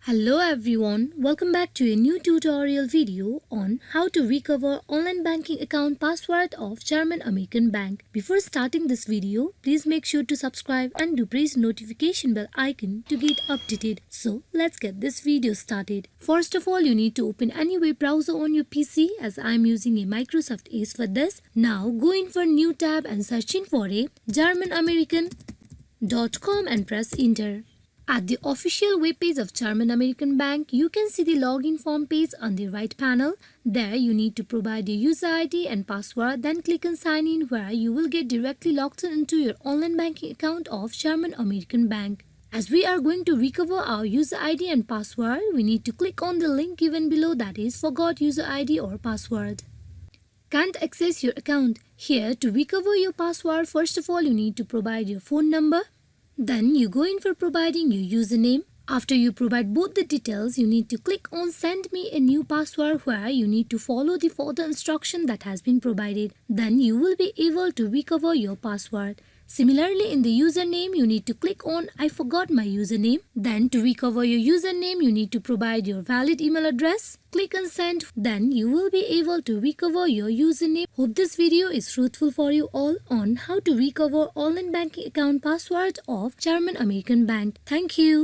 Hello everyone, welcome back to a new tutorial video on how to recover online banking account password of German American Bank. Before starting this video, please make sure to subscribe and do press notification bell icon to get updated. So let's get this video started. First of all, you need to open any web browser on your PC as I am using a Microsoft Edge for this. Now go in for new tab and searching for a germanamerican.com and press enter. At the official webpage of German American Bank, you can see the login form page on the right panel. There you need to provide your user ID and password, then click on sign in where you will get directly logged into your online banking account of German American Bank. As we are going to recover our user ID and password, we need to click on the link given below, that is forgot user ID or password. Can't access your account. Here to recover your password, first of all you need to provide your phone number. Then you go in for providing your username. After you provide both the details, you need to click on send me a new password where you need to follow the further instruction that has been provided. Then you will be able to recover your password. Similarly, in the username, you need to click on I forgot my username. Then to recover your username, you need to provide your valid email address. Click on send. Then you will be able to recover your username. Hope this video is fruitful for you all on how to recover online banking account passwords of German American Bank. Thank you.